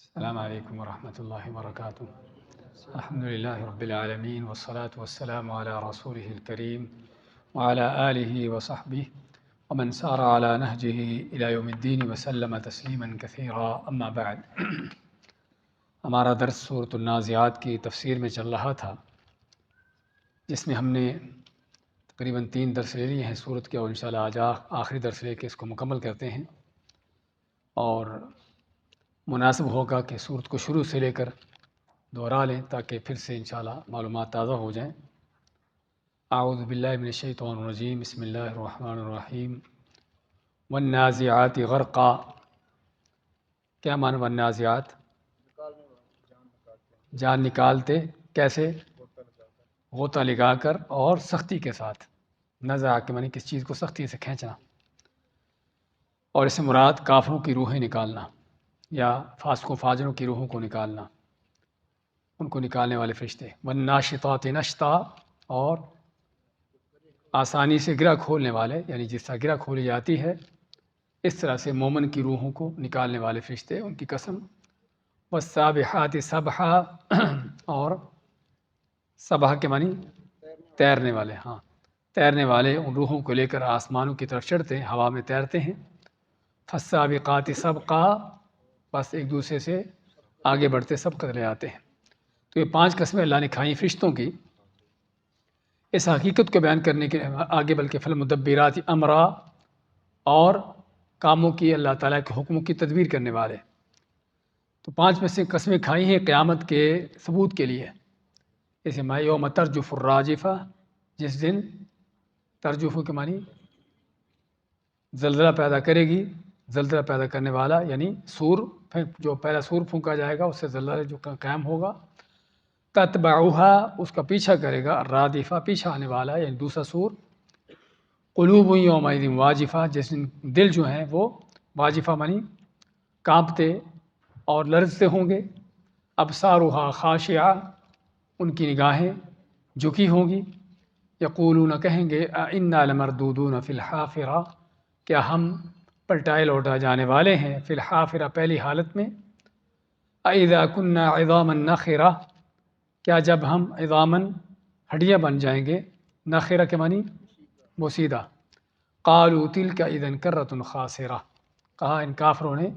السلام علیکم ورحمۃ اللہ وبرکاتہ۔ الحمد للہ رب العالمین والصلاة والسلام علی رسولہ الکریم وعلی آلہ وصحبہ ومن سار علی نہجہ الی یوم الدین وسلم تسلیما کثیرا، اما بعد۔ ہمارا درس سورۃ النازعات کی تفسیر میں چل رہا تھا، جس میں ہم نے تقریباً 3 درس لے لیے ہیں سورت کے، اور انشاءاللہ آج آخری درس لے کے اس کو مکمل کرتے ہیں، اور مناسب ہوگا کہ سورت کو شروع سے لے کر دہرا لیں تاکہ پھر سے انشاءاللہ معلومات تازہ ہو جائیں۔ اعوذ باللہ من الشیطان الرجیم، بسم اللہ الرحمن الرحیم۔ والنازعات غرقا، کیا معنی والنازعات؟ جان نکالتے، کیسے؟ غوطہ لگا کر اور سختی کے ساتھ۔ نزع کے معنی کس چیز کو سختی سے کھینچنا، اور اس سے مراد کافروں کی روحیں نکالنا یا فاسق و فاجروں کی روحوں کو نکالنا، ان کو نکالنے والے فرشتے۔ والناشطات نشطا، اور آسانی سے گرہ کھولنے والے، یعنی جس طرح گرہ کھولی جاتی ہے اس طرح سے مومن کی روحوں کو نکالنے والے فرشتے، ان کی قسم۔ والسابحات سبحا، اور سبحا کے معنی تیرنے والے، ہاں تیرنے والے ان روحوں کو لے کر آسمانوں کی طرف چڑھتے ہیں، ہوا میں تیرتے ہیں۔ فالسابقات سبقا، بس ایک دوسرے سے آگے بڑھتے سبقت لے آتے ہیں۔ تو یہ 5 قسمیں اللہ نے کھائیں فرشتوں کی، اس حقیقت کو بیان کرنے کے آگے، بلکہ فالمدبرات امرا، اور کاموں کی اللہ تعالیٰ کے حکموں کی تدبیر کرنے والے۔ تو 5 میں سے قسمیں کھائی ہیں قیامت کے ثبوت کے لیے، جیسے ما یوم ترجف الراجفہ، جس دن ترجف کے معنی زلزلہ پیدا کرے گی، زلزلہ پیدا کرنے والا یعنی سور، جو پہلا سور پھونکا جائے گا اس سے زلزلہ جو قائم ہوگا۔ تتبعها، اس کا پیچھا کرے گا، رادفہ پیچھا آنے والا یعنی دوسرا سور۔ قلوب یومئذ واجفہ، جس دن دل جو ہیں وہ واجفہ معنی کانپتے اور لرزتے ہوں گے۔ ابصارها خاشعہ، ان کی نگاہیں جھکی ہوں گی۔ یقولون، کہیں گے، انا لمردودون فی الحافرہ، کیا ہم پلٹائے لوٹا جانے والے ہیں، فی الحافرہ پہلی حالت میں۔ اذا کنا عظاما نخرہ، کیا جب ہم عظاما ہڈیاں بن جائیں گے، نخرہ کے معنی بوسیدہ۔ قالوا تلک اذا کرۃ خاسرہ، کہا ان کافروں نے،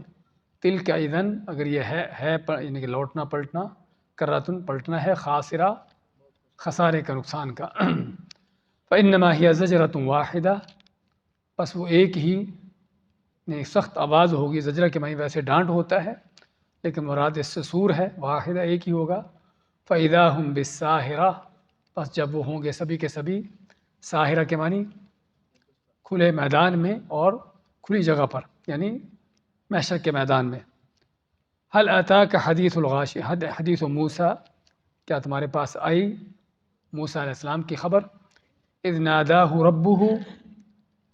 تلک اذا، اگر یہ ہے یعنی کہ لوٹنا پلٹنا، کرۃ پلٹنا ہے، خاسرہ خسارے کا، نقصان کا۔ فانما ہی زجرۃ واحدہ، بس وہ ایک ہی سخت آواز ہوگی۔ زجرہ کے معنی ویسے ڈانٹ ہوتا ہے، لیکن مراد اس سے سور ہے، واحدہ ایک ہی ہوگا۔ فَإِذَا هُمْ بِالسَّاهِرَةِ، پس جب وہ ہوں گے سبھی کے سبھی، ساحرہ کے معنی کھلے میدان میں اور کھلی جگہ پر، یعنی محشر کے میدان میں۔ هل أتاك حدیث الغاشیہ، حدیث موسیٰ، کیا تمہارے پاس آئی موسیٰ علیہ السلام کی خبر؟ اذ ناداہ ربہ،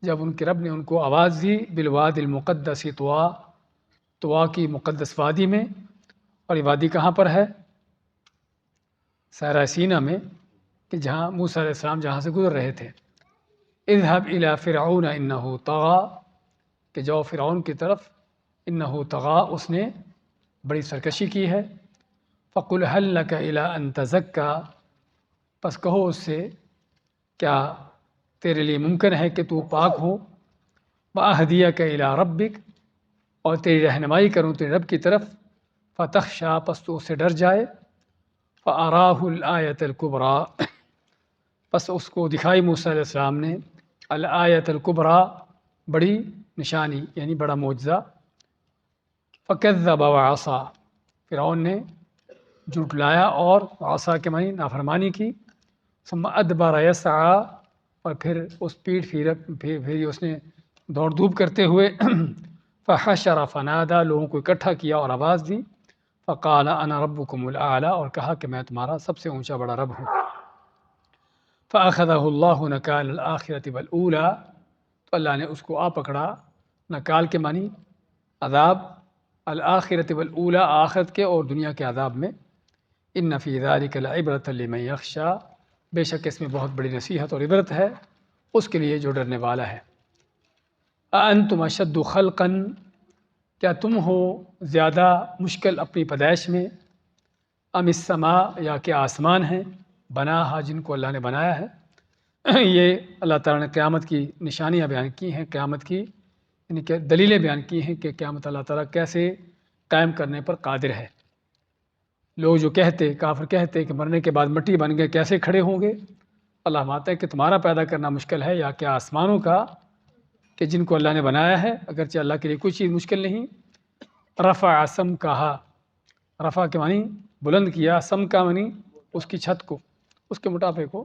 جب ان کے رب نے ان کو آواز دی، بالواد المقدس طوا، طوا کی مقدس وادی میں، اور یہ وادی کہاں پر ہے؟ صحرا سینا میں، کہ جہاں موسیٰ علیہ السلام جہاں سے گزر رہے تھے۔ اذهب الى فرعون انه طغى، کہ جاؤ فرعون کی طرف، انه طغى، اس نے بڑی سرکشی کی ہے۔ فقل هل لك الى ان تزكى، پس کہو اس سے، کیا تیرے لیے ممکن ہے کہ تو پاک ہو؟ وَأَهْدِيَكَ إِلَىٰ رَبِّكَ، اور تیری رہنمائی کروں تیرے رب کی طرف۔ فَتَخْشَىٰ، پس تو اس سے ڈر جائے۔ فَأَرَاهُ الْآيَةَ الْكُبْرَىٰ، پس اس کو دکھائی موسیٰ علیہ السلام نے، الآیۃ الکبریٰ، بڑی نشانی یعنی بڑا معجزہ۔ فَكَذَّبَ وَعَصَىٰ، فرعون نے جھٹلایا اور عصا کے معنی نافرمانی کی۔ ثم ادبر یسعیٰ، اور پھر اس پیٹھ پھیری اس نے دوڑ دھوپ کرتے ہوئے۔ فحشر فنادى، لوگوں کو اکٹھا کیا اور آواز دی۔ فقال انا ربکم الاعلی، اور کہا کہ میں تمہارا سب سے اونچا بڑا رب ہوں۔ فاخذہ اللہ نکال الآخرۃ والاولی، تو اللہ نے اس کو آ پکڑا، نکال کے معنی عذاب، الآخرۃ والاولی، آخرت کے اور دنیا کے عذاب میں۔ ان فی ذلک لعبرۃ لمن یخشی، بے شک اس میں بہت بڑی نصیحت اور عبرت ہے اس کے لیے جو ڈرنے والا ہے۔ اانتم اشد خلقا، کیا تم ہو زیادہ مشکل اپنی پیدائش میں، ام السماء یا کہ آسمان ہیں، بناہا جن کو اللہ نے بنایا ہے۔ یہ اللہ تعالیٰ نے قیامت کی نشانیاں بیان کی ہیں، قیامت کی یعنی کہ دلیلیں بیان کی ہیں کہ قیامت اللہ تعالیٰ کیسے قائم کرنے پر قادر ہے۔ لوگ جو کہتے، کافر کہتے کہ مرنے کے بعد مٹی بن گئے کیسے کھڑے ہوں گے، اللہ فرماتا ہے کہ تمہارا پیدا کرنا مشکل ہے یا کہ آسمانوں کا کہ جن کو اللہ نے بنایا ہے، اگرچہ اللہ کے لیے کوئی چیز مشکل نہیں۔ رفع سم کہا، رفع کے معنی بلند کیا، سم کا معنی اس کی چھت کو، اس کے موٹاپے کو،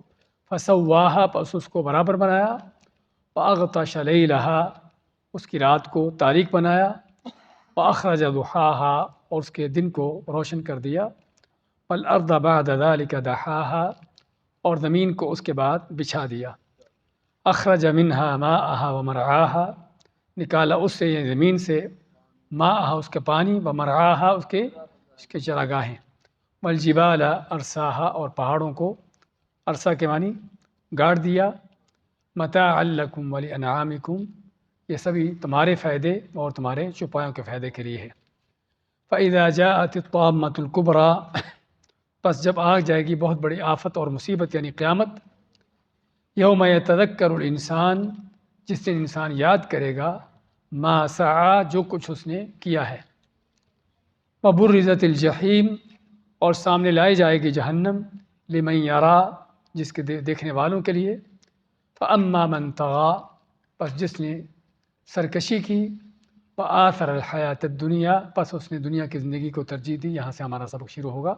فسواہا پس اس کو برابر بنایا، واغطش لیلہا اس کی رات کو تاریک بنایا، واخرج ضحاہا اور اس کے دن کو روشن کر دیا، والارض بعد ذلک دحاہا اور زمین کو اس کے بعد بچھا دیا، اخرج منہا ماءہا ومرعاہا نکالا اس سے یہ زمین سے، ماءہا اس کے پانی، ومرعاہا اس کے چراگاہیں، والجبال ارساہا اور پہاڑوں کو ارسا کے معنی گاڑ دیا، متاعا لکم ولانعامکم یہ سبھی تمہارے فائدے اور تمہارے چوپایوں کے فائدے کے لیے ہے۔ فَإِذَا جَاءَتِ الطَّامَّةُ الْكُبْرَى پس جب آ جائے گی بہت بڑی آفت اور مصیبت یعنی قیامت، یوم یتذکر الانسان جس دن انسان یاد کرے گا، ما سعی جو کچھ اس نے کیا ہے، وبرزت الجحیم اور سامنے لائی جائے گی جہنم، لمن یرا جس کے دیکھنے والوں کے لیے، فاما من طغی پس جس نے سرکشی کی، وآثر الحیات الدنیا پس اس نے دنیا کی زندگی کو ترجیح دی۔ یہاں سے ہمارا سبق شروع ہوگا۔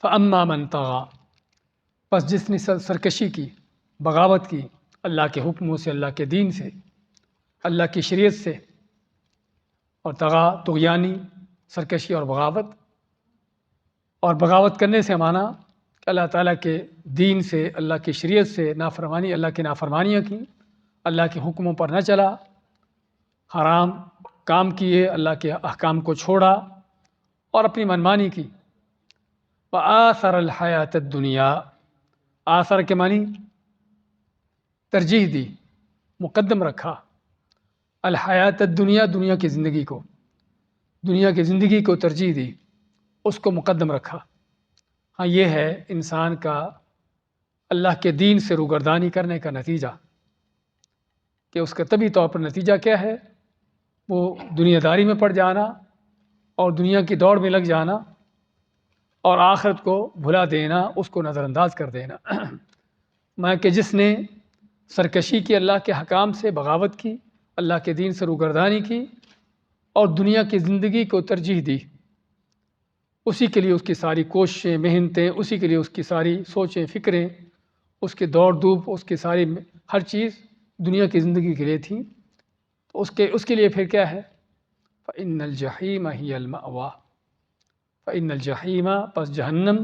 فاما من طغی پس جس نے سرکشی کی، بغاوت کی اللہ کے حکموں سے، اللہ کے دین سے، اللہ کی شریعت سے، اور طغی طغیانی سرکشی اور بغاوت، اور بغاوت کرنے سے مانا کہ اللہ تعالیٰ کے دین سے، اللہ کی شریعت سے نافرمانی، اللہ کی نافرمانیاں کی، اللہ کے حکموں پر نہ چلا، حرام کام کیے، اللہ کے احکام کو چھوڑا اور اپنی منمانی کی۔ وآثر الحیات الدنیا آثر کے معنی ترجیح دی، مقدم رکھا، الحیات الدنیا دنیا کی زندگی کو، دنیا کی زندگی کو ترجیح دی، اس کو مقدم رکھا۔ ہاں یہ ہے انسان کا اللہ کے دین سے روگردانی کرنے کا نتیجہ، کہ اس کا طبی طور پر نتیجہ کیا ہے، وہ دنیا داری میں پڑ جانا اور دنیا کی دوڑ میں لگ جانا اور آخرت کو بھلا دینا، اس کو نظر انداز کر دینا۔ میں کہ جس نے سرکشی کی، اللہ کے حکام سے بغاوت کی، اللہ کے دین سے روگردانی کی اور دنیا کی زندگی کو ترجیح دی، اسی کے لیے اس کی ساری کوششیں، محنتیں، اسی کے لیے اس کی ساری سوچیں، فکریں، اس کی دوڑ دھوپ، اس کی ساری ہر چیز دنیا کی زندگی کے لیے تھی، تو اس کے لیے پھر کیا ہے، فإن الجحیم ہی المأویٰ، فإن الجحیم پس جہنم،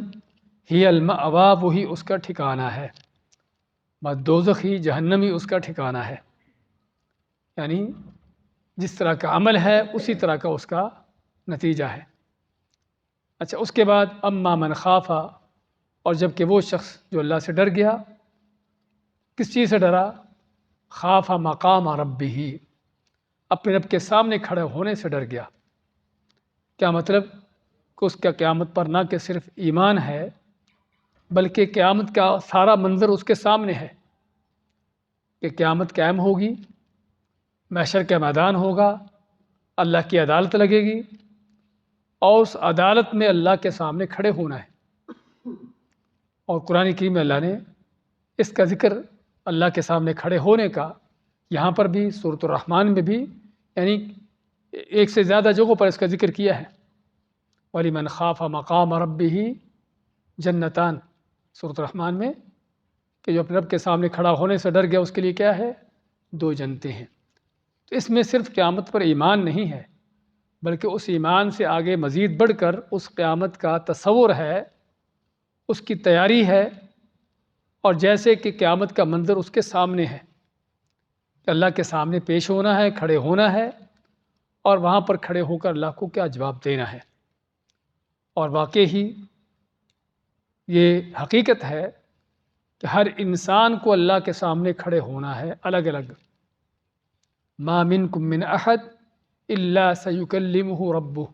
ہی المأویٰ وہی اس کا ٹھکانہ ہے، بس دوزخ ہی جہنم ہی اس کا ٹھکانہ ہے، یعنی جس طرح کا عمل ہے اسی طرح کا اس کا نتیجہ ہے۔ اچھا، اس کے بعد اما من خافا اور جب کہ وہ شخص جو اللہ سے ڈر گیا، کس چیز سے ڈرا، خافا مقام ربہ اپنے رب کے سامنے کھڑے ہونے سے ڈر گیا۔ کیا مطلب کہ اس کا قیامت پر نہ کہ صرف ایمان ہے بلکہ قیامت کا سارا منظر اس کے سامنے ہے، کہ قیامت قائم ہوگی، محشر کا میدان ہوگا، اللہ کی عدالت لگے گی اور اس عدالت میں اللہ کے سامنے کھڑے ہونا ہے۔ اور قرآن کریم میں اللہ نے اس کا ذکر اللہ کے سامنے کھڑے ہونے کا یہاں پر بھی، سورۃ الرحمن میں بھی، یعنی ایک سے زیادہ جگہوں پر اس کا ذکر کیا ہے۔ وَلِمَنْ خَافَ مَقَامَ رَبِّهِ جنتان، سورۃ الرحمن میں، کہ جو اپنے رب کے سامنے کھڑا ہونے سے ڈر گیا اس کے لیے کیا ہے، 2 جنتیں ہیں۔ تو اس میں صرف قیامت پر ایمان نہیں ہے بلکہ اس ایمان سے آگے مزید بڑھ کر اس قیامت کا تصور ہے، اس کی تیاری ہے، اور جیسے کہ قیامت کا منظر اس کے سامنے ہے، کہ اللہ کے سامنے پیش ہونا ہے، کھڑے ہونا ہے، اور وہاں پر کھڑے ہو کر اللہ کو کیا جواب دینا ہے۔ اور واقعی ہی یہ حقیقت ہے کہ ہر انسان کو اللہ کے سامنے کھڑے ہونا ہے، الگ الگ۔ ما منکم من احد الا سیکلمہ ربہ،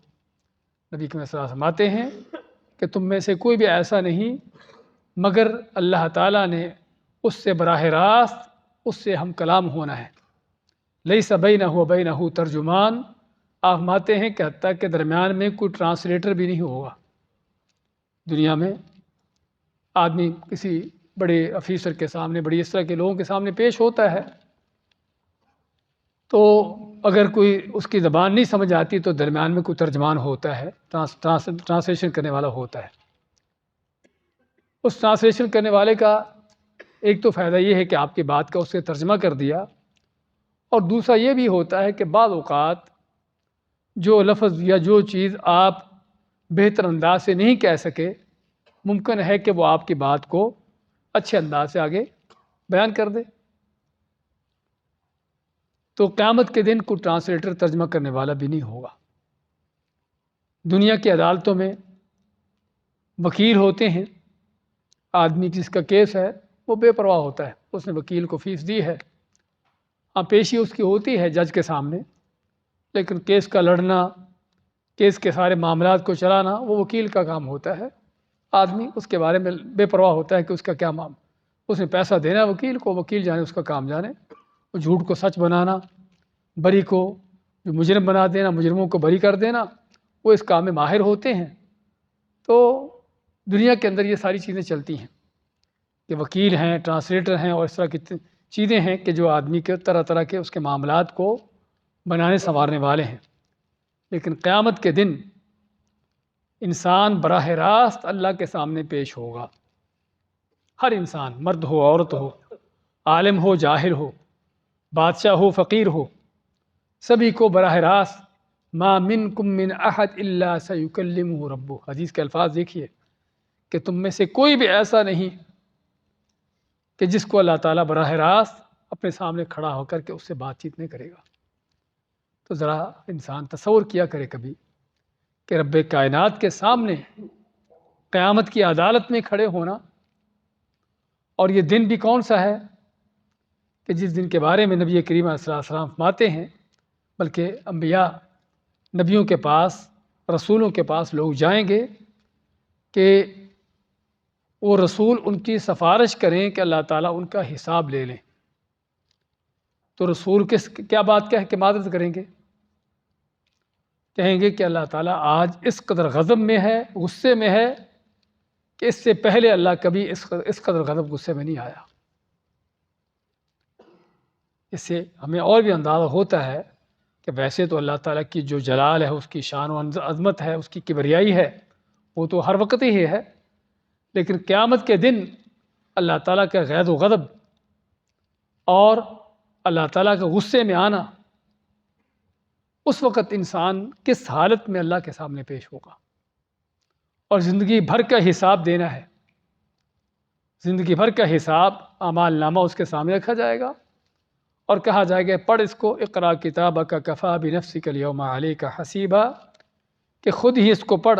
نبی کے صلی اللہ فرماتے ہیں کہ تم میں سے کوئی بھی ایسا نہیں مگر اللہ تعالیٰ نے اس سے براہ راست اس سے ہم کلام ہونا ہے۔ لیس بینہ و بینہ ترجمان، آپ فرماتے ہیں کہ حتیٰ کہ درمیان میں کوئی ٹرانسلیٹر بھی نہیں ہوگا۔ دنیا میں آدمی کسی بڑے افیسر کے سامنے، بڑی اس طرح کے لوگوں کے سامنے پیش ہوتا ہے، تو اگر کوئی اس کی زبان نہیں سمجھ آتی تو درمیان میں کوئی ترجمان ہوتا ہے، ٹرانسلیشن کرنے والا ہوتا ہے۔ اس ٹرانسلیشن کرنے والے کا ایک تو فائدہ یہ ہے کہ آپ کی بات کا اس سے ترجمہ کر دیا، اور دوسرا یہ بھی ہوتا ہے کہ بعض اوقات جو لفظ یا جو چیز آپ بہتر انداز سے نہیں کہہ سکے، ممکن ہے کہ وہ آپ کی بات کو اچھے انداز سے آگے بیان کر دے۔ تو قیامت کے دن کوئی ٹرانسلیٹر ترجمہ کرنے والا بھی نہیں ہوگا۔ دنیا کی عدالتوں میں وکیل ہوتے ہیں، آدمی جس کا کیس ہے وہ بے پرواہ ہوتا ہے، اس نے وکیل کو فیس دی ہے، ہاں پیشی اس کی ہوتی ہے جج کے سامنے، لیکن کیس کا لڑنا، کیس کے سارے معاملات کو چلانا وہ وکیل کا کام ہوتا ہے۔ آدمی اس کے بارے میں بے پرواہ ہوتا ہے کہ اس کا کیا معاملہ، اس نے پیسہ دینا ہے وکیل کو، وکیل جانے اس کا کام جانے، وہ جھوٹ کو سچ بنانا، بری کو جو مجرم بنا دینا، مجرموں کو بری کر دینا، وہ اس کام میں ماہر ہوتے ہیں۔ تو دنیا کے اندر یہ ساری چیزیں چلتی ہیں کہ وکیل ہیں، ٹرانسلیٹر ہیں، اور اس طرح کی چیزیں ہیں کہ جو آدمی کے طرح طرح کے اس کے معاملات کو بنانے سنوارنے والے ہیں۔ لیکن قیامت کے دن انسان براہ راست اللہ کے سامنے پیش ہوگا۔ ہر انسان، مرد ہو، عورت ہو، عالم ہو، جاہل ہو، بادشاہ ہو، فقیر ہو، سبھی کو براہ راست ما منکم من احد الا سیکلمہ ربہ، حدیث کے الفاظ دیکھیے کہ تم میں سے کوئی بھی ایسا نہیں کہ جس کو اللہ تعالیٰ براہ راست اپنے سامنے کھڑا ہو کر کے اس سے بات چیت نہیں کرے گا۔ تو ذرا انسان تصور کیا کرے کبھی کہ رب کائنات کے سامنے قیامت کی عدالت میں کھڑے ہونا، اور یہ دن بھی کون سا ہے کہ جس دن کے بارے میں نبی کریم علیہ الصلوۃ والسلام فرماتے ہیں، بلکہ انبیاء، نبیوں کے پاس، رسولوں کے پاس لوگ جائیں گے کہ وہ رسول ان کی سفارش کریں کہ اللہ تعالیٰ ان کا حساب لے لیں۔ تو رسول کیا بات کیا ہے کہ معذرت کریں گے، کہیں گے کہ اللہ تعالیٰ آج اس قدر غضب میں ہے، غصے میں ہے کہ اس سے پہلے اللہ کبھی اس قدر غضب غصے میں نہیں آیا۔ اس سے ہمیں اور بھی اندازہ ہوتا ہے کہ ویسے تو اللہ تعالیٰ کی جو جلال ہے، اس کی شان و عظمت ہے، اس کی کبریائی ہے، وہ تو ہر وقت ہی ہے، لیکن قیامت کے دن اللہ تعالیٰ کا غیظ و غضب اور اللہ تعالیٰ کے غصے میں آنا، اس وقت انسان کس حالت میں اللہ کے سامنے پیش ہوگا، اور زندگی بھر کا حساب دینا ہے۔ زندگی بھر کا حساب، اعمال نامہ اس کے سامنے رکھا جائے گا اور کہا جائے گا پڑھ اس کو، اقرا کتابک کفی بنفسک الیوم علیک حسیبا، کہ خود ہی اس کو پڑھ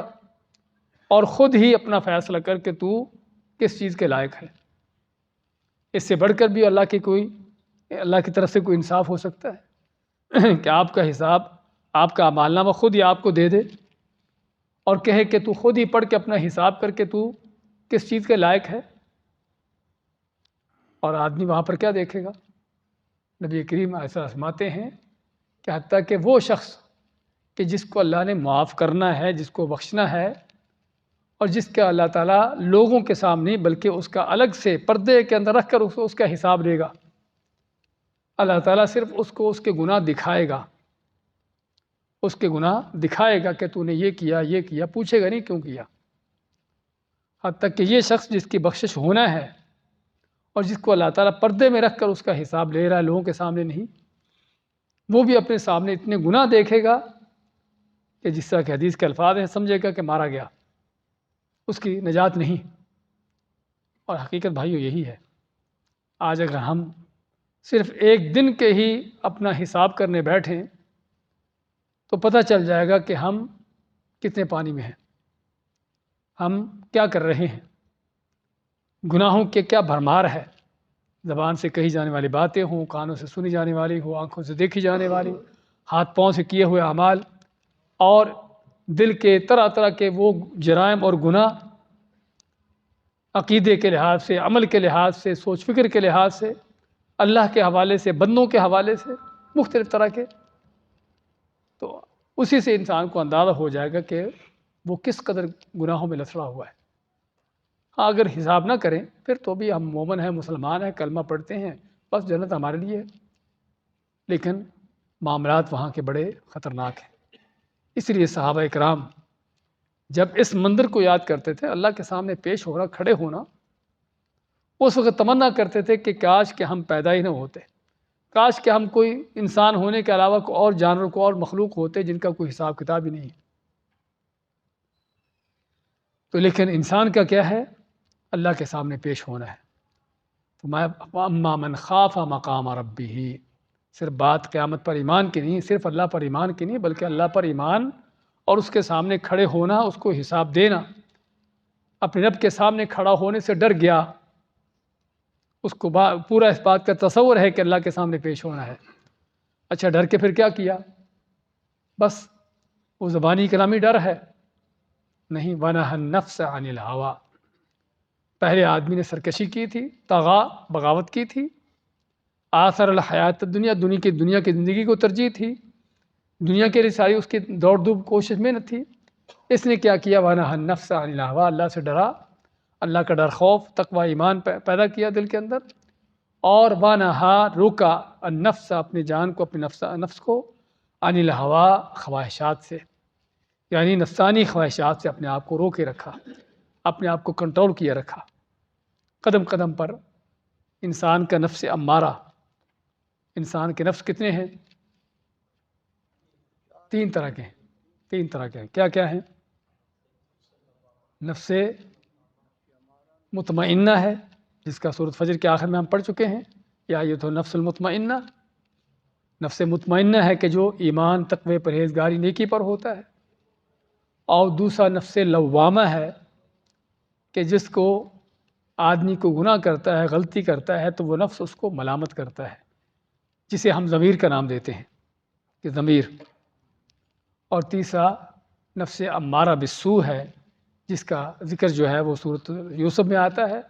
اور خود ہی اپنا فیصلہ کر کہ تو کس چیز کے لائق ہے۔ اس سے بڑھ کر بھی اللہ کی طرف سے کوئی انصاف ہو سکتا ہے کہ آپ کا حساب، آپ کا اعمال نامہ خود ہی آپ کو دے دے اور کہے کہ تو خود ہی پڑھ کے اپنا حساب کر کے تو کس چیز کے لائق ہے؟ اور آدمی وہاں پر کیا دیکھے گا؟ نبی کریم ایسا فرماتے ہیں کہ حتیٰ کہ وہ شخص کہ جس کو اللہ نے معاف کرنا ہے، جس کو بخشنا ہے، اور جس کا اللہ تعالیٰ لوگوں کے سامنے بلکہ اس کا الگ سے پردے کے اندر رکھ کر اس کا حساب لے گا، اللہ تعالیٰ صرف اس کو اس کے گناہ دکھائے گا، اس کے گناہ دکھائے گا کہ تو نے یہ کیا، پوچھے گا نہیں کیوں کیا۔ حتیٰ کہ یہ شخص جس کی بخشش ہونا ہے اور جس کو اللہ تعالیٰ پردے میں رکھ کر اس کا حساب لے رہا ہے، لوگوں کے سامنے نہیں، وہ بھی اپنے سامنے اتنے گناہ دیکھے گا کہ جس طرح کہ حدیث کے الفاظ ہیں، سمجھے گا کہ مارا گیا، اس کی نجات نہیں۔ اور حقیقت بھائیو یہی ہے، آج اگر ہم صرف ایک دن کے ہی اپنا حساب کرنے بیٹھیں تو پتہ چل جائے گا کہ ہم کتنے پانی میں ہیں، ہم کیا کر رہے ہیں، گناہوں کے کیا بھرمار ہے، زبان سے کہی جانے والی باتیں ہوں، کانوں سے سنی جانے والی ہوں، آنکھوں سے دیکھی جانے والی، ہاتھ پاؤں سے کیے ہوئے اعمال اور دل کے طرح طرح کے وہ جرائم اور گناہ، عقیدے کے لحاظ سے، عمل کے لحاظ سے، سوچ فکر کے لحاظ سے، اللہ کے حوالے سے، بندوں کے حوالے سے، مختلف طرح کے، تو اسی سے انسان کو اندازہ ہو جائے گا کہ وہ کس قدر گناہوں میں لسڑا ہوا ہے۔ ہاں اگر حساب نہ کریں پھر تو بھی ہم مومن ہیں، مسلمان ہیں، کلمہ پڑھتے ہیں، بس جنت ہمارے لیے ہے، لیکن معاملات وہاں کے بڑے خطرناک ہیں۔ اس لیے صحابہ اکرام جب اس منظر کو یاد کرتے تھے، اللہ کے سامنے پیش ہونا، کھڑے ہونا، اس وقت تمنا کرتے تھے کہ کاش کہ ہم پیدا ہی نہ ہوتے، کاش کہ ہم کوئی انسان ہونے کے علاوہ کوئی اور جانور، کو اور مخلوق ہوتے جن کا کوئی حساب کتاب ہی نہیں۔ تو لیکن انسان کا کیا ہے؟ اللہ کے سامنے پیش ہونا ہے۔ تو اما من خاف مقام ربہ، صرف بات قیامت پر ایمان کی نہیں، صرف اللہ پر ایمان کی نہیں، بلکہ اللہ پر ایمان اور اس کے سامنے کھڑے ہونا، اس کو حساب دینا، اپنے رب کے سامنے کھڑا ہونے سے ڈر گیا، اس کو پورا اس بات کا تصور ہے کہ اللہ کے سامنے پیش ہونا ہے۔ اچھا ڈر کے پھر کیا کیا؟ بس وہ زبانی کلامی ڈر ہے نہیں، وَنَهَى النَّفْسَ عَنِ الْهَوَىٰ، پہلے آدمی نے سرکشی کی تھی، طغا، بغاوت کی تھی، آثر الحیات الدنیا، دنیا کی زندگی کو ترجیح تھی، دنیا کے لیے ساری اس کی دوڑ دھوپ کوشش محنت تھی۔ اس نے کیا کیا؟ وَنَهَى النَّفْسَ عَنِ الْهَوَىٰ، اللہ سے ڈرا، اللہ کا ڈر، خوف، تقوی، ایمان پیدا کیا دل کے اندر، اور وَنَهَى، روکا، النفس، اپنی جان کو، اپنے نفس کو، عن الهوىٰ، خواہشات سے، یعنی نفسانی خواہشات سے اپنے آپ کو روکے رکھا، اپنے آپ کو کنٹرول کیا رکھا۔ قدم قدم پر انسان کا نفس امارہ، انسان کے نفس کتنے ہیں؟ تین طرح کے ہیں۔ کیا کیا ہیں؟ نفس مطمئنہ ہے، جس کا سورۃ فجر کے آخر میں ہم پڑھ چکے ہیں، یا یہ تو نفس المطمئنہ، نفس مطمئنہ ہے کہ جو ایمان، تقوی، پرہیزگاری، نیکی پر ہوتا ہے۔ اور دوسرا نفس لوامہ ہے کہ جس کو آدمی کو گناہ کرتا ہے، غلطی کرتا ہے، تو وہ نفس اس کو ملامت کرتا ہے، جسے ہم ضمیر کا نام دیتے ہیں کہ ضمیر۔ اور تیسرا نفس امارہ بالسوء ہے، جس کا ذکر جو ہے وہ سورۃ یوسف میں آتا ہے،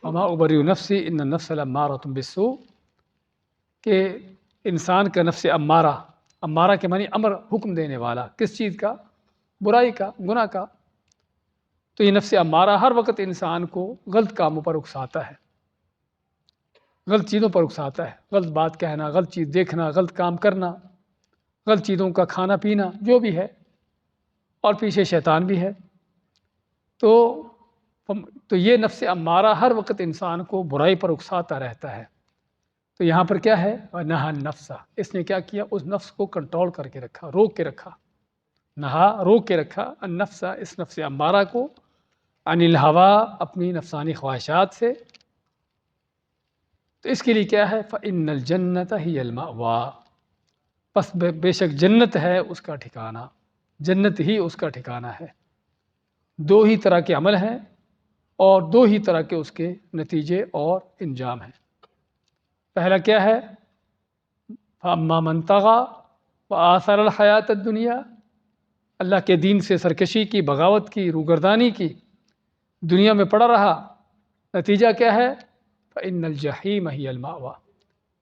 وما ابرئ نفسی ان النفس لامارۃ بالسوء، کہ انسان کا نفس امارہ کے معنی امر، حکم دینے والا، کس چیز کا؟ برائی کا، گناہ کا۔ تو یہ نفس امارہ ہر وقت انسان کو غلط کاموں پر اکساتا ہے، غلط چیزوں پر اکساتا ہے، غلط بات کہنا، غلط چیز دیکھنا، غلط کام کرنا، غلط چیزوں کا کھانا پینا، جو بھی ہے، اور پیچھے شیطان بھی ہے۔ تو یہ نفس امارہ ہر وقت انسان کو برائی پر اکساتا رہتا ہے۔ تو یہاں پر کیا ہے؟ نہا النفس، اس نے کیا کیا؟ اس نفس کو کنٹرول کر کے رکھا، روک کے رکھا، نہا، روک کے رکھا، النفس، اس نفس امارہ کو، عن الہوا، اپنی نفسانی خواہشات سے۔ تو اس کے لیے کیا ہے؟ فإن الجنۃ ہی المأویٰ، پس بے شک جنت ہے اس کا ٹھکانہ، جنت ہی اس کا ٹھکانہ ہے۔ دو ہی طرح کے عمل ہیں اور دو ہی طرح کے اس کے نتیجے اور انجام ہیں۔ پہلا کیا ہے؟ فَأَمَّا مَنْ طَغَىٰ وَآثَرَ الْحَيَاةَ الدُّنْيَا، اللہ کے دین سے سرکشی کی، بغاوت کی، روگردانی کی، دنیا میں پڑا رہا، نتیجہ کیا ہے؟ فإن الجحیم ہی المأویٰ،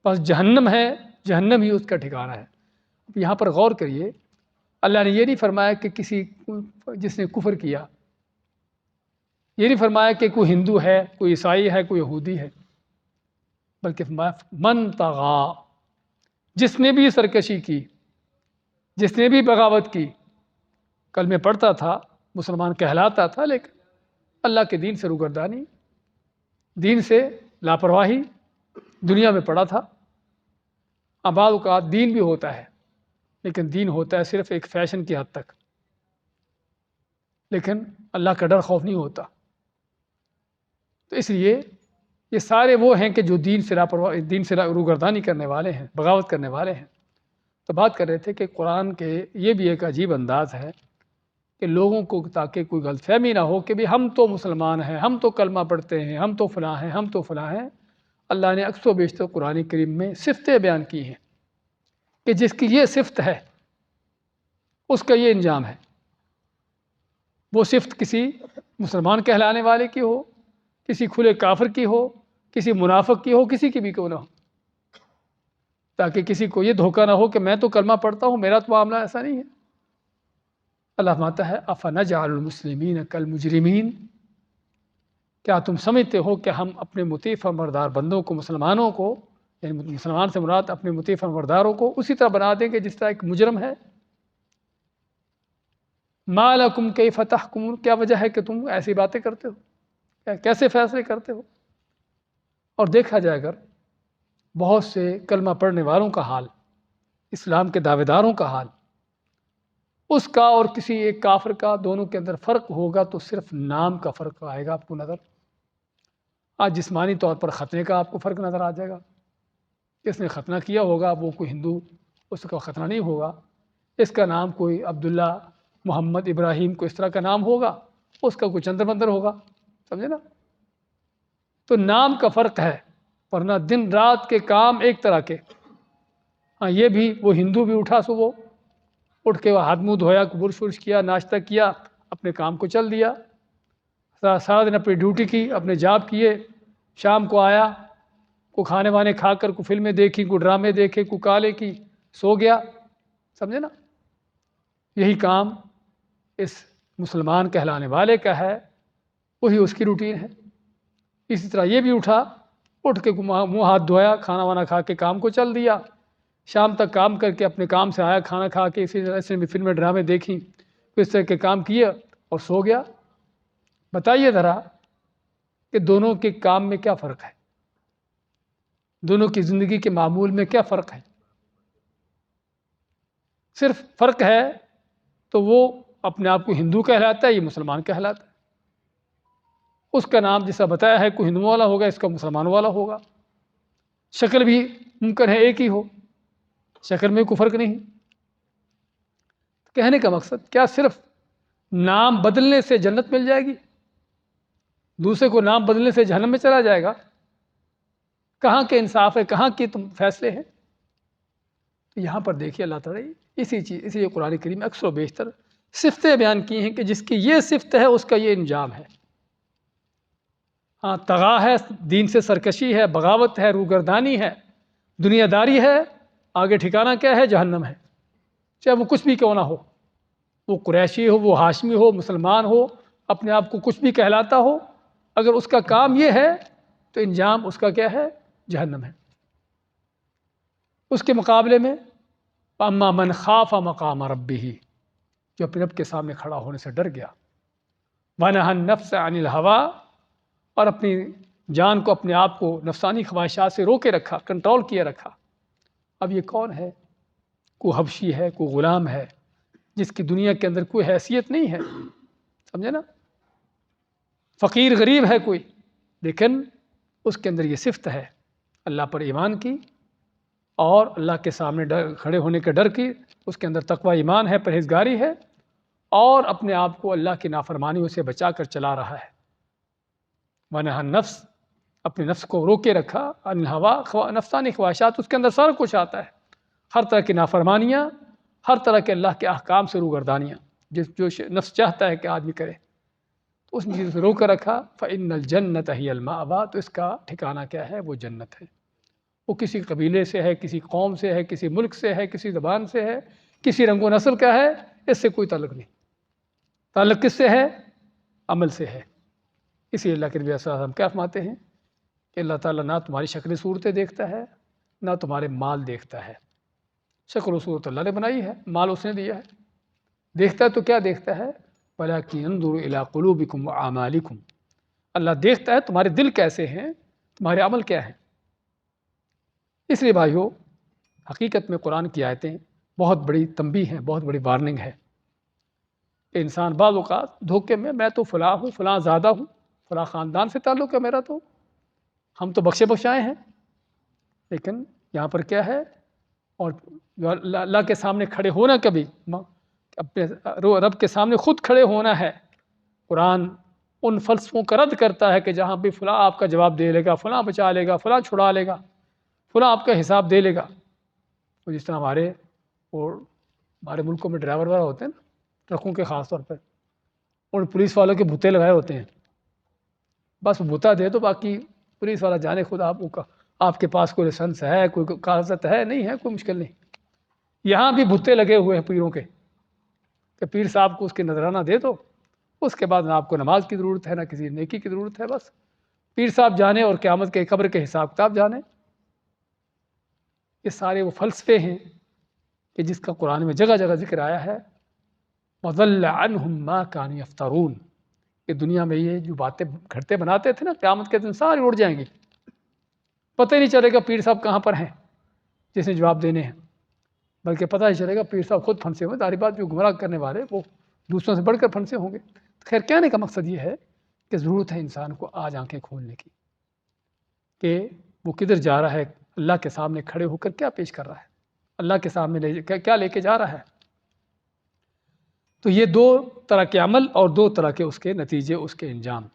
بس جہنم ہے، جہنم ہی اس کا ٹھکانہ ہے۔ یہاں پر غور کریے، اللہ نے یہ نہیں فرمایا کہ کسی جس نے کفر کیا، یہ نہیں فرمایا کہ کوئی ہندو ہے، کوئی عیسائی ہے، کوئی یہودی ہے، بلکہ من طغیٰ، جس نے بھی سرکشی کی، جس نے بھی بغاوت کی، کلمے پڑھتا تھا، مسلمان کہلاتا تھا، لیکن اللہ کے دین سے روگردانی، دین سے لاپرواہی، دنیا میں پڑا تھا۔ بعض اوقات دین بھی ہوتا ہے، لیکن دین ہوتا ہے صرف ایک فیشن کی حد تک، لیکن اللہ کا ڈر، خوف نہیں ہوتا۔ تو اس لیے یہ سارے وہ ہیں کہ جو دین سے روگردانی کرنے والے ہیں، بغاوت کرنے والے ہیں۔ تو بات کر رہے تھے کہ قرآن کے یہ بھی ایک عجیب انداز ہے کہ لوگوں کو تاکہ کوئی غلط فہمی نہ ہو کہ بھی ہم تو مسلمان ہیں، ہم تو کلمہ پڑھتے ہیں، ہم تو فلاں ہیں، ہم تو فلاں ہیں۔ اللہ نے اکثر و بیشتر قرآن کریم میں صفتیں بیان کی ہیں کہ جس کی یہ صفت ہے اس کا یہ انجام ہے. وہ صفت کسی مسلمان کہلانے والے کی ہو، کسی کھلے کافر کی ہو، کسی منافق کی ہو، کسی کی بھی کیوں نہ ہو، تاکہ کسی کو یہ دھوکہ نہ ہو کہ میں تو کلمہ پڑھتا ہوں، میرا تو معاملہ ایسا نہیں ہے. اللہ فرماتا ہے افنجعل المسلمین کالمجرمین، کیا تم سمجھتے ہو کہ ہم اپنے مطیع فرمانبردار بندوں کو، مسلمانوں کو، یعنی مسلمان سے مراد اپنے مطیع فرمانبرداروں کو اسی طرح بنا دیں گے جس طرح ایک مجرم ہے. ما لکم کیف تحکمون، کیا وجہ ہے کہ تم ایسی باتیں کرتے ہو، کیسے فیصلے کرتے ہو. اور دیکھا جائے اگر بہت سے کلمہ پڑھنے والوں کا حال، اسلام کے دعوے داروں کا حال، اس کا اور کسی ایک کافر کا دونوں کے اندر فرق ہوگا تو صرف نام کا فرق آئے گا آپ کو نظر. آج جسمانی طور پر ختنے کا آپ کو فرق نظر آ جائے گا. اس نے ختنہ کیا ہوگا وہ کوئی ہندو، اس کا ختنہ نہیں ہوگا. اس کا نام کوئی عبداللہ، محمد، ابراہیم، کو اس طرح کا نام ہوگا، اس کا کوئی چندر مندر ہوگا. سمجھے نا؟ تو نام کا فرق ہے، ورنہ دن رات کے کام ایک طرح کے. ہاں یہ بھی وہ ہندو بھی اٹھا صبح، اٹھ کے وہ ہاتھ منہ دھویا، برش ورش کیا، ناشتہ کیا، اپنے کام کو چل دیا، سارا دن اپنی ڈیوٹی کی، اپنے جاب کیے، شام کو آیا، کو کھانے وانے کھا کر کو فلمیں دیکھی، کو ڈرامے دیکھے، کو کالے کی، سو گیا. سمجھے نا؟ یہی کام اس مسلمان کہلانے والے کا ہے، وہی اس کی روٹین ہے. اسی طرح یہ بھی اٹھا، اٹھ کے منہ ہاتھ دھویا، کھانا وانا کھا کے کام کو چل دیا، شام تک کام کر کے اپنے کام سے آیا، کھانا کھا کے اسی طرح سے بھی فلمیں ڈرامے دیکھی، اس طرح کے کام کیے اور سو گیا. بتائیے ذرا کہ دونوں کے کام میں کیا فرق ہے، دونوں کی زندگی کے معمول میں کیا فرق ہے؟ صرف فرق ہے تو وہ اپنے آپ کو ہندو کہلاتا ہے، یہ مسلمان کہلاتا ہے. اس کا نام جیسا بتایا ہے کوئی ہندو والا ہوگا، اس کا مسلمان والا ہوگا. شکل بھی ممکن ہے ایک ہی ہو، شکل میں کوئی فرق نہیں. کہنے کا مقصد کیا صرف نام بدلنے سے جنت مل جائے گی، دوسرے کو نام بدلنے سے جہنم میں چلا جائے گا؟ کہاں کے انصاف ہے، کہاں کے تم فیصلے ہیں؟ یہاں پر دیکھیے اللہ تعالیٰ اسی قرآن کریم میں اکثر و بیشتر صفتیں بیان کی ہیں کہ جس کی یہ صفت ہے اس کا یہ انجام ہے. ہاں طغا ہے، دین سے سرکشی ہے، بغاوت ہے، روگردانی ہے، دنیا داری ہے، آگے ٹھکانہ کیا ہے؟ جہنم ہے. چاہے وہ کچھ بھی کیوں نہ ہو، وہ قریشی ہو، وہ ہاشمی ہو، مسلمان ہو، اپنے آپ کو کچھ بھی کہلاتا ہو، اگر اس کا کام یہ ہے تو انجام اس کا کیا ہے؟ جہنم ہے. اس کے مقابلے میں اما من خاف مقام ربہ، جو اپنے رب کے سامنے کھڑا ہونے سے ڈر گیا، ونہى النفس عن الهوى، اور اپنی جان کو، اپنے آپ کو نفسانی خواہشات سے روکے رکھا، کنٹرول کیے رکھا. اب یہ کون ہے؟ کوئی حبشی ہے، کوئی غلام ہے، جس کی دنیا کے اندر کوئی حیثیت نہیں ہے. سمجھے نا؟ فقیر غریب ہے کوئی، لیکن اس کے اندر یہ صفت ہے اللہ پر ایمان کی اور اللہ کے سامنے کھڑے ہونے کے ڈر کی. اس کے اندر تقوی ایمان ہے، پرہیزگاری ہے، اور اپنے آپ کو اللہ کی نافرمانیوں سے بچا کر چلا رہا ہے. ونہى النفس، اپنے نفس کو روکے رکھا، عن الهوى، نفسانی خواہشات، اس کے اندر سارا کچھ آتا ہے، ہر طرح کی نافرمانیاں، ہر طرح کے اللہ کے احکام سے روگردانیاں، جو نفس چاہتا ہے کہ آدمی کرے، تو اس نے چیز سے روک کر رکھا. فإن الجنة هي المأوى، تو اس کا ٹھکانہ کیا ہے؟ وہ جنت ہے. وہ کسی قبیلے سے ہے، کسی قوم سے ہے، کسی ملک سے ہے، کسی زبان سے ہے، کسی رنگ و نسل کا ہے، اس سے کوئی تعلق نہیں. تعلق کس سے ہے؟ عمل سے ہے. اسی اللہ کے نبی صلی اللہ علیہ وسلم کیا فرماتے ہیں کہ اللہ تعالیٰ نہ تمہاری شکل صورتیں دیکھتا ہے، نہ تمہارے مال دیکھتا ہے. شکل و صورت اللہ نے بنائی ہے، مال اس نے دیا ہے. دیکھتا ہے تو کیا دیکھتا ہے؟ وَلَٰكِنْ يَنْظُرُ إِلَىٰ قُلُوبِكُمْ وَأَعْمَالِكُمْ، اللہ دیکھتا ہے تمہارے دل کیسے ہیں، تمہارے عمل کیا ہیں. اس لیے بھائیو، حقیقت میں قرآن کی آیتیں بہت بڑی تنبیہ ہیں، بہت بڑی وارننگ ہے کہ انسان بعض اوقات دھوکے میں تو فلاں ہوں، فلاں زیادہ ہوں، فلاں خاندان سے تعلق ہے میرا، تو ہم تو بخشے بخشائے ہیں. لیکن یہاں پر کیا ہے؟ اور اللہ کے سامنے کھڑے ہونا، کبھی اپنے رب کے سامنے خود کھڑے ہونا ہے. قرآن ان فلسفوں کا رد کرتا ہے کہ جہاں بھی فلاں آپ کا جواب دے لے گا، فلاں بچا لے گا، فلاں چھڑا لے گا، فلاں آپ کا حساب دے لے گا. تو جس طرح ہمارے ملکوں میں ڈرائیور وغیرہ ہوتے ہیں نا ٹرکوں کے، خاص طور پہ اور پولیس والوں کے بھتے لگائے ہوتے ہیں، بس بھتا دے تو باقی پولیس والا جانے خود آپ کے پاس کوئی لائسنس ہے، کوئی کاغذات ہے، نہیں ہے، کوئی مشکل نہیں۔ یہاں بھی بھتے لگے ہوئے ہیں پیروں کے کہ پیر صاحب کو اس کے نذرانہ دے دو، اس کے بعد نہ آپ کو نماز کی ضرورت ہے نہ کسی نیکی کی ضرورت ہے، بس پیر صاحب جانے اور قیامت کے قبر کے حساب کتاب جانے۔ یہ سارے وہ فلسفے ہیں کہ جس کا قرآن میں جگہ جگہ ذکر آیا ہے، وَضَلَّ عَنْهُمْ مَا كَانُوا يَفْتَرُونَ، کہ دنیا میں یہ جو باتیں گھڑتے بناتے تھے نا، قیامت کے دن ساری اڑ جائیں گی، پتہ ہی نہیں چلے گا پیر صاحب کہاں پر ہیں جس نے جواب دینے ہیں، بلکہ پتہ ہی چلے گا پیر صاحب خود پھنسے ہوئے، ظاہر بات جو گمراہ کرنے والے وہ دوسروں سے بڑھ کر پھنسے ہوں گے۔ خیر کہنے کا مقصد یہ ہے کہ ضرورت ہے انسان کو آج آنکھیں کھولنے کی کہ وہ کدھر جا رہا ہے، اللہ کے سامنے کھڑے ہو کر کیا پیش کر رہا ہے، اللہ کے سامنے کیا لے کے جا رہا ہے۔ تو یہ دو طرح کے عمل اور دو طرح کے اس کے نتیجے، اس کے انجام۔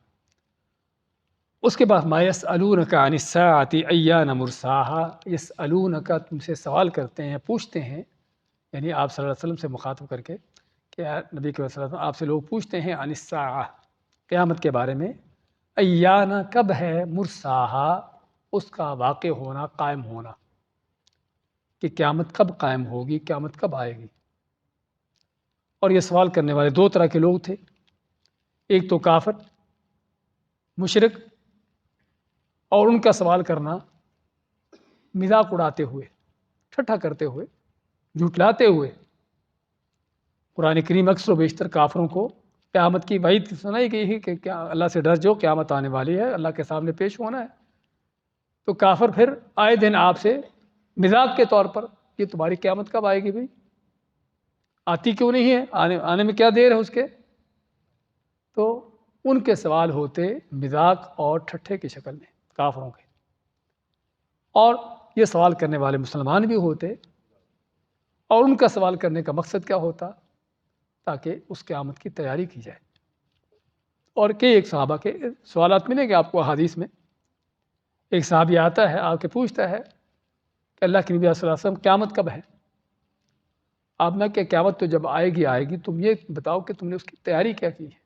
اس کے بعد ما یسألونک عن الساعۃ ایان مرساها، یسألونک تم سے سوال کرتے ہیں، پوچھتے ہیں، یعنی آپ صلی اللہ علیہ وسلم سے مخاطب کر کے کہ نبی کے وسلم آپ سے لوگ پوچھتے ہیں عن الساعہ، قیامت کے بارے میں، ایان کب ہے، مرساها اس کا واقع ہونا، قائم ہونا، کہ قیامت کب قائم ہوگی، قیامت کب آئے گی۔ اور یہ سوال کرنے والے دو طرح کے لوگ تھے، ایک تو کافر مشرک، اور ان کا سوال کرنا مذاق اڑاتے ہوئے، ٹھٹھا کرتے ہوئے، جھٹلاتے ہوئے۔ قرآن کریم اکثر و بیشتر کافروں کو قیامت کی وعید سنائی گئی ہے کہ کیا اللہ سے ڈر جو، قیامت آنے والی ہے، اللہ کے سامنے پیش ہونا ہے۔ تو کافر پھر آئے دن آپ سے مذاق کے طور پر، یہ تمہاری قیامت کب آئے گی بھائی، آتی کیوں نہیں ہے، آنے میں کیا دیر ہے اس کے۔ تو ان کے سوال ہوتے مذاق اور ٹھٹھے کی شکل میں کافروں کے، اور یہ سوال کرنے والے مسلمان بھی ہوتے، اور ان کا سوال کرنے کا مقصد کیا ہوتا، تاکہ اس قیامت کی تیاری کی جائے۔ اور کئی ایک صحابہ کے سوالات ملیں گے آپ کو حدیث میں۔ ایک صحابی آتا ہے، آ کے پوچھتا ہے کہ اللہ کے نبی صلی اللہ علیہ وسلم قیامت کب ہے؟ آپ نے کہ قیامت تو جب آئے گی، تم یہ بتاؤ کہ تم نے اس کی تیاری کیا کی ہے۔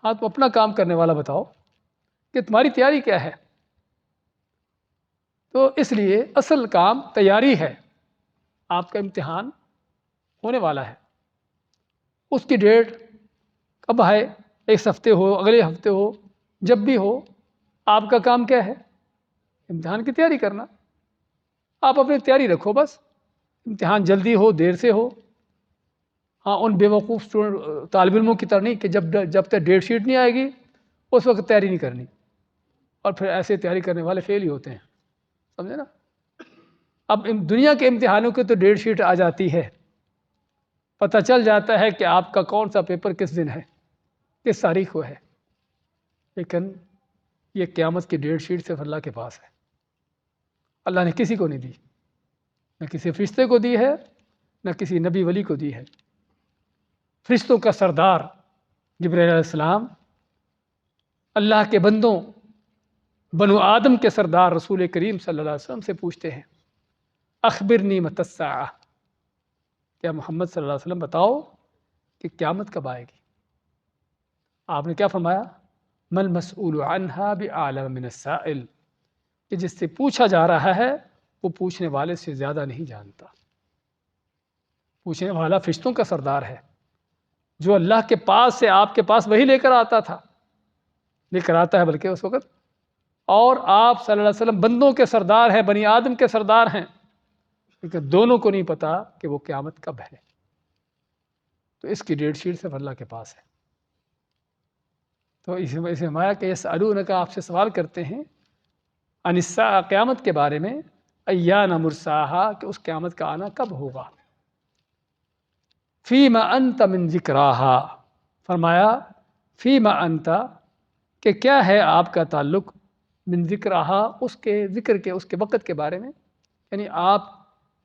ہاں تم اپنا کام کرنے والا بتاؤ کہ تمہاری تیاری کیا ہے۔ تو اس لیے اصل کام تیاری ہے۔ آپ کا امتحان ہونے والا ہے، اس کی ڈیٹ کب ہے، ایک ہفتے ہو، اگلے ہفتے ہو، جب بھی ہو، آپ کا کام کیا ہے، امتحان کی تیاری کرنا۔ آپ اپنی تیاری رکھو، بس امتحان جلدی ہو دیر سے ہو۔ ہاں ان بے وقوف طالب علموں کی طرح نہیں کہ جب تک ڈیٹ شیٹ نہیں آئے گی اس وقت تیاری نہیں کرنی، اور پھر ایسے تیاری کرنے والے فیل ہی ہوتے ہیں، سمجھے نا۔ اب دنیا کے امتحانوں کی تو ڈیٹ شیٹ آ جاتی ہے، پتہ چل جاتا ہے کہ آپ کا کون سا پیپر کس دن ہے، کس تاریخ کو ہے، لیکن یہ قیامت کی ڈیٹ شیٹ صرف اللہ کے پاس ہے۔ اللہ نے کسی کو نہیں دی، نہ کسی فرشتے کو دی ہے، نہ کسی نبی ولی کو دی ہے۔ فرشتوں کا سردار جبرائیل علیہ السلام اللہ کے بندوں بنو آدم کے سردار رسول کریم صلی اللہ علیہ وسلم سے پوچھتے ہیں اخبرنی متی الساعہ، کیا محمد صلی اللہ علیہ وسلم بتاؤ کہ قیامت کب آئے گی۔ آپ نے کیا فرمایا، ما المسئول عنہا بعالم من السائل، کہ جس سے پوچھا جا رہا ہے وہ پوچھنے والے سے زیادہ نہیں جانتا۔ پوچھنے والا فرشتوں کا سردار ہے، جو اللہ کے پاس سے آپ کے پاس وہی لے کر آتا تھا، لے کر آتا ہے بلکہ اس وقت، اور آپ صلی اللہ علیہ وسلم بندوں کے سردار ہیں، بنی آدم کے سردار ہیں، لیکن دونوں کو نہیں پتا کہ وہ قیامت کب ہے۔ تو اس کی ڈیٹ شیٹ صرف اللہ کے پاس ہے۔ تو اسے ہمایا کہ یسألونک، آپ سے سوال کرتے ہیں عن الساعہ، قیامت کے بارے میں، ایان مرساہا، کہ اس قیامت کا آنا کب ہوگا۔ فیما انت من ذکراہا، فرمایا فیما انت، کہ کیا ہے آپ کا تعلق، من ذکراہا، اس کے ذکر کے، اس کے وقت کے بارے میں، یعنی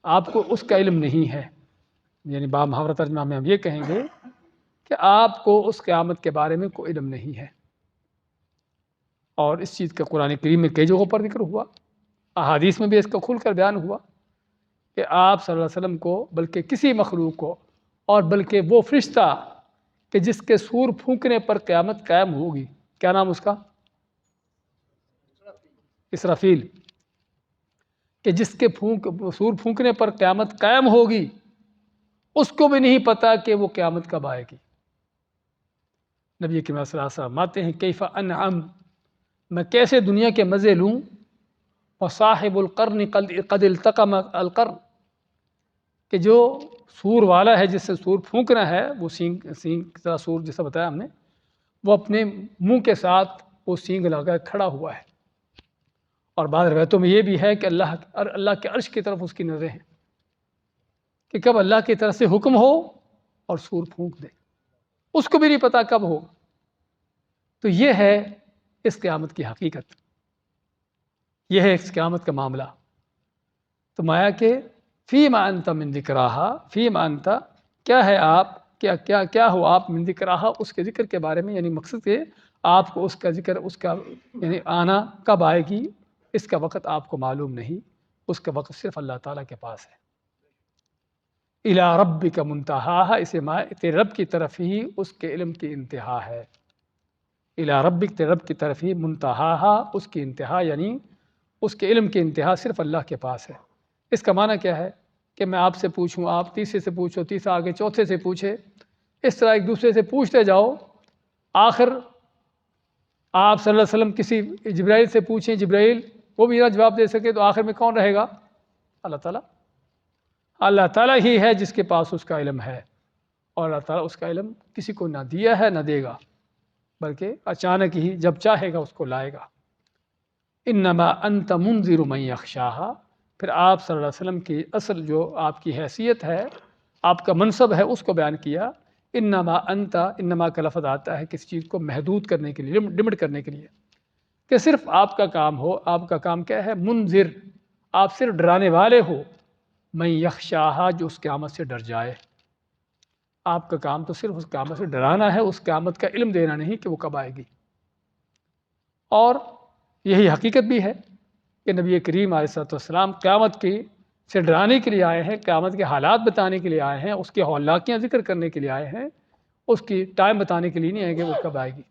آپ کو اس کا علم نہیں ہے۔ یعنی با محاورہ ترجمہ میں ہم یہ کہیں گے کہ آپ کو اس قیامت کے بارے میں کوئی علم نہیں ہے۔ اور اس چیز کا قرآن کریم میں کئی جگہوں پر ذکر ہوا، احادیث میں بھی اس کا کھل کر بیان ہوا کہ آپ صلی اللہ علیہ وسلم کو بلکہ کسی مخلوق کو اور بلکہ وہ فرشتہ کہ جس کے سور پھونکنے پر قیامت قائم ہوگی، کیا نام اس کا؟ اسرافیل، کہ جس کے سور پھونکنے پر قیامت قائم ہوگی، اس کو بھی نہیں پتا کہ وہ قیامت کب آئے گی۔ نبی کریم صلی اللہ علیہ وسلم فرماتے ہیں کیف انعم، میں کیسے دنیا کے مزے لوں، وصاحب القرن قد التقم القرن، کہ جو سور والا ہے جس سے سور پھونکنا ہے، وہ سینگ کی طرح سور جیسا بتایا ہم نے، وہ اپنے منہ کے ساتھ وہ سینگ لگا کھڑا ہوا ہے۔ اور بعض روایتوں میں یہ بھی ہے کہ اللہ کے عرش کی طرف اس کی نظریں ہیں کہ کب اللہ کی طرف سے حکم ہو اور سور پھونک دے، اس کو بھی نہیں پتا کب ہو۔ تو یہ ہے اس قیامت کی حقیقت، یہ ہے اس قیامت کا معاملہ۔ تو مایا کہ فیما انت من ذکراہا، فیما انت کیا ہے آپ، کیا ہو آپ من ذکراہا، اس کے ذکر کے بارے میں، یعنی مقصد کہ آپ کو اس کا ذکر، اس کا یعنی آنا کب آئے گی، اس کا وقت آپ کو معلوم نہیں، اس کا وقت صرف اللہ تعالیٰ کے پاس ہے۔ الی ربک منتہاہا، اسے تیرے رب کی طرف ہی اس کے علم کی انتہا ہے۔ الی ربک، تیرے رب کی طرف ہی، منتہاہا، اس کی انتہا، یعنی اس کے علم کی انتہا صرف اللہ کے پاس ہے۔ اس کا معنی کیا ہے کہ میں آپ سے پوچھوں، آپ تیسرے سے پوچھو، تیسرا آگے چوتھے سے پوچھے، اس طرح ایک دوسرے سے پوچھتے جاؤ، آخر آپ صلی اللہ علیہ وسلم کسی جبرائیل سے پوچھیں، جبرائیل وہ بھی نہ جواب دے سکے، تو آخر میں کون رہے گا؟ اللہ تعالیٰ۔ اللہ تعالیٰ ہی ہے جس کے پاس اس کا علم ہے، اور اللہ تعالیٰ اس کا علم کسی کو نہ دیا ہے نہ دے گا، بلکہ اچانک ہی جب چاہے گا اس کو لائے گا۔ انما انت منذر من یخشاہا، پھر آپ صلی اللہ علیہ وسلم کی اصل جو آپ کی حیثیت ہے، آپ کا منصب ہے، اس کو بیان کیا۔ انما انت، انما کا لفظ آتا ہے کسی چیز کو محدود کرنے کے لیے، لمٹ کرنے کے لیے، کہ صرف آپ کا کام ہو، آپ کا کام کیا ہے؟ منذر، آپ صرف ڈرانے والے ہو، من یخشاہا، جو اس قیامت سے ڈر جائے۔ آپ کا کام تو صرف اس قیامت سے ڈرانا ہے، اس قیامت کا علم دینا نہیں کہ وہ کب آئے گی۔ اور یہی حقیقت بھی ہے کہ نبی کریم علیہ السلام قیامت کی سے ڈرانے کے لیے آئے ہیں، قیامت کے حالات بتانے کے لیے آئے ہیں، اس کی ہلاکیاں ذکر کرنے کے لیے آئے ہیں، اس کی ٹائم بتانے کے لیے نہیں آئے کہ وہ کب آئے گی۔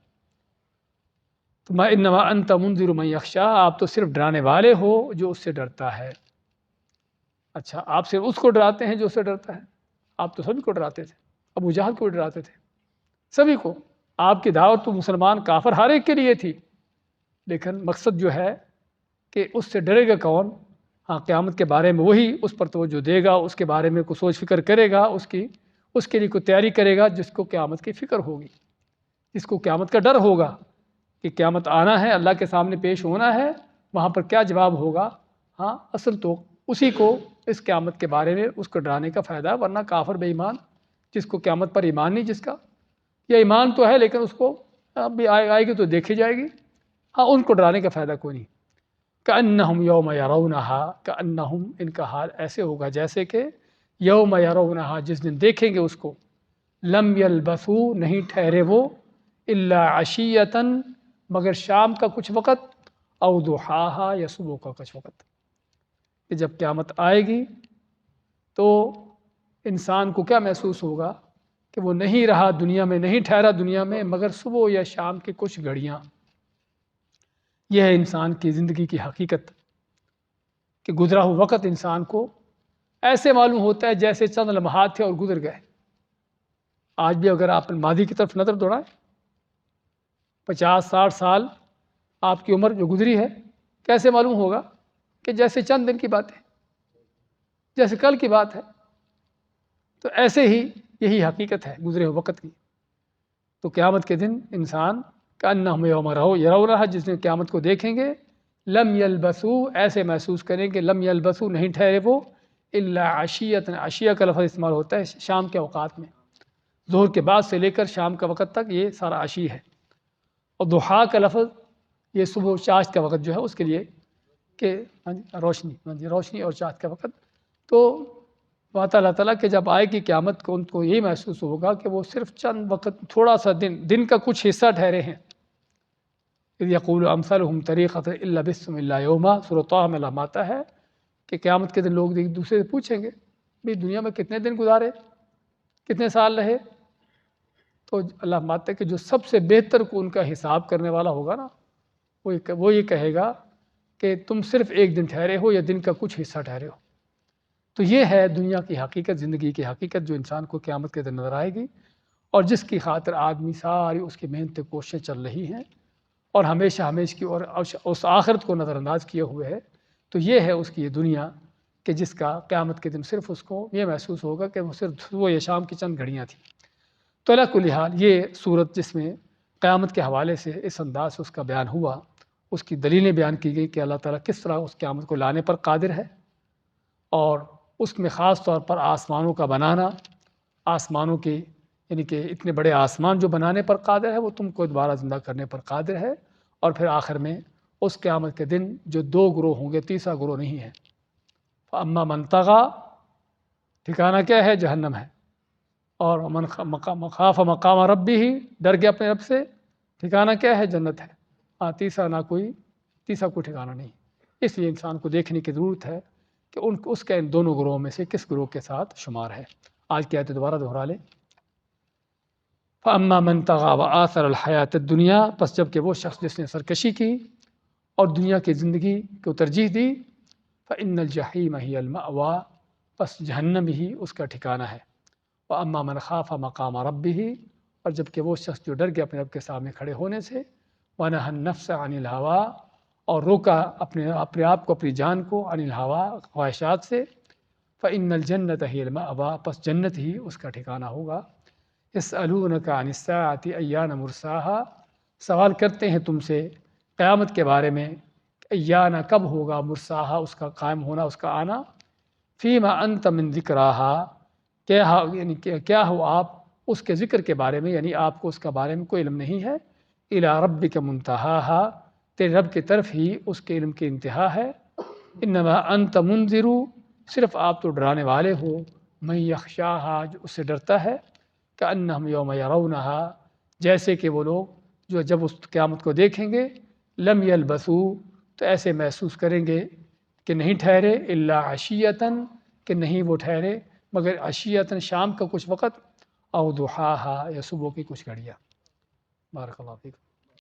تو میں انما انت منذر من یخشا، آپ تو صرف ڈرانے والے ہو جو اس سے ڈرتا ہے۔ اچھا، آپ صرف اس کو ڈراتے ہیں جو اس سے ڈرتا ہے؟ آپ تو سبھی کو ڈراتے تھے، ابو جہل کو ڈراتے تھے، سبھی کو۔ آپ کی دعوت تو مسلمان کافر ہر ایک کے لیے تھی، لیکن مقصد جو ہے کہ اس سے ڈرے گا کون؟ ہاں، قیامت کے بارے میں وہی اس پر توجہ دے گا، اس کے بارے میں کوئی سوچ فکر کرے گا، اس کے لیے کوئی تیاری کرے گا، جس کو قیامت کی فکر ہوگی، جس کو قیامت کا ڈر ہوگا کہ قیامت آنا ہے، اللہ کے سامنے پیش ہونا ہے، وہاں پر کیا جواب ہوگا۔ ہاں، اصل تو اسی کو اس قیامت کے بارے میں اس کو ڈرانے کا فائدہ ہے، ورنہ کافر بے ایمان، جس کو قیامت پر ایمان نہیں، جس کا یا ایمان تو ہے لیکن اس کو اب بھی آئے گی تو دیکھی جائے گی، ہاں، ان کو ڈرانے کا فائدہ کوئی نہیں۔ کأنہم یوم یرونہا، کأنہم، ان کا حال ایسے ہوگا جیسے کہ یوم یرونہا، جس دن دیکھیں گے اس کو، لم یلبثوا، نہیں ٹھہرے وہ، الا عشیۃً، مگر شام کا کچھ وقت، او ضحاہا، یا صبح کا کچھ وقت، کہ جب قیامت آئے گی تو انسان کو کیا محسوس ہوگا کہ وہ نہیں رہا دنیا میں، نہیں ٹھہرا دنیا میں مگر صبح یا شام کی کچھ گھڑیاں۔ یہ ہے انسان کی زندگی کی حقیقت، کہ گزرا ہوا وقت انسان کو ایسے معلوم ہوتا ہے جیسے چند لمحات تھے اور گزر گئے۔ آج بھی اگر آپ ماضی کی طرف نظر دوڑائیں، 50-60 سال آپ کی عمر جو گزری ہے، کیسے معلوم ہوگا کہ جیسے چند دن کی بات ہے، جیسے کل کی بات ہے۔ تو ایسے ہی یہی حقیقت ہے گزرے ہوئے وقت کی۔ تو قیامت کے دن انسان کأنہم یوم یرونہا، جس دن قیامت کو دیکھیں گے، لم یلبثوا، ایسے محسوس کریں کہ لم یلبثوا، نہیں ٹھہرے وہ، الا عشیۃ، عشیہ کا لفظ استعمال ہوتا ہے شام کے اوقات میں، ظہر کے بعد سے لے کر شام کا وقت تک، یہ سارا عشی ہے۔ اور ضحیٰ کا لفظ یہ صبح چاشت کا وقت جو ہے اس کے لیے، کہ روشنی، روشنی اور چاشت کا وقت۔ تو بات اللہ تعالیٰ کہ جب آئے گی قیامت کو، ان کو یہی محسوس ہوگا کہ وہ صرف چند وقت، تھوڑا سا دن کا کچھ حصہ ٹھہرے ہیں۔ اذ یقول امثلهم طریقۃ ان لبثتم الا یوما، سورۃ طٰہٰ میں آتا ہے کہ قیامت کے دن لوگ ایک دوسرے سے پوچھیں گے بھئی دنیا میں کتنے دن گزارے، کتنے سال رہے، تو اللہ فرماتے ہیں کہ جو سب سے بہتر کو ان کا حساب کرنے والا ہوگا نا، وہ یہ کہے گا کہ تم صرف ایک دن ٹھہرے ہو یا دن کا کچھ حصہ ٹھہرے ہو۔ تو یہ ہے دنیا کی حقیقت، زندگی کی حقیقت جو انسان کو قیامت کے دن نظر آئے گی، اور جس کی خاطر آدمی ساری اس کی محنت کوششیں چل رہی ہیں اور ہمیشہ کی اور اس آخرت کو نظر انداز کیے ہوئے ہے۔ تو یہ ہے اس کی یہ دنیا کہ جس کا قیامت کے دن صرف اس کو یہ محسوس ہوگا کہ وہ صرف صبح یا شام کی چند گھڑیاں تھیں۔ تو علی کل حال یہ صورت جس میں قیامت کے حوالے سے اس انداز سے اس کا بیان ہوا، اس کی دلیلیں بیان کی گئی کہ اللہ تعالیٰ کس طرح اس قیامت کو لانے پر قادر ہے، اور اس میں خاص طور پر آسمانوں کا بنانا، آسمانوں کے یعنی کہ اتنے بڑے آسمان جو بنانے پر قادر ہے وہ تم کو دوبارہ زندہ کرنے پر قادر ہے، اور پھر آخر میں اس قیامت کے دن جو دو گروہ ہوں گے، تیسرا گروہ نہیں ہے۔ فاما من طغی، ٹھکانہ کیا ہے؟ جہنم ہے، اور من خاف مقام ربہ، ڈر گیا اپنے رب سے، ٹھکانہ کیا ہے؟ جنت ہے۔ تیسرا کوئی ٹھکانہ نہیں۔ اس لیے انسان کو دیکھنے کی ضرورت ہے کہ اس کا ان دونوں گروہوں میں سے کس گروہ کے ساتھ شمار ہے۔ آج کی آیت دوبارہ دہرا لیں۔ فَأَمَّا مَنْ طَغَىٰ وَآثَرَ الْحَيَاةَ الدُّنْيَا، پس جب کہ وہ شخص جس نے سرکشی کی اور دنیا کی زندگی کو ترجیح دی، فَإِنَّ الْجَحِيمَ هِيَ الْمَأْوَىٰ، پس جہنم ہی اس کا ٹھکانہ ہے۔ وَأَمَّا مَنْ خَافَ مَقَامَ رَبِّهِ، اور جب کہ وہ شخص جو ڈر گیا اپنے رب کے سامنے کھڑے ہونے سے، وَنَهَى النَّفْسَ عَنِ الْهَوَىٰ، اور روکا اپنے آپ کو، اپنی جان کو، عن الہوا، خواہشات سے، فَإِنَّ الْجَنَّةَ هِيَ الْمَأْوَىٰ، پس جنت ہی اس کا ٹھکانہ ہوگا۔ يَسْأَلُونَكَ عَنِ السَّاعَةِ أَيَّانَ مُرْسَاهَا، سوال کرتے ہیں تم سے قیامت کے بارے میں، ایانہ کب ہوگا، مرساہا اس کا قائم ہونا، اس کا آنا، فیما انت من ذکراہا، یعنی کیا ہو آپ اس کے ذکر کے بارے میں، یعنی آپ کو اس کا بارے میں کوئی علم نہیں ہے۔ الی ربک منتہاہا، تیرے رب کی طرف ہی اس کے علم کی انتہا ہے۔ انما انت منذر، صرف آپ تو ڈرانے والے ہو، من یخشاہا، جو اس سے ڈرتا ہے، کأنہم یوم یرونہا، جیسے کہ وہ لوگ جو جب اس قیامت کو دیکھیں گے، لم یلبثوا، تو ایسے محسوس کریں گے کہ نہیں ٹھہرے، الا عشیۃً، کہ نہیں وہ ٹھہرے مگر عشیۃً، شام کا کچھ وقت، او ضحاہا، یا صبح کی کچھ گھڑیاں۔ بارک اللہ فیک۔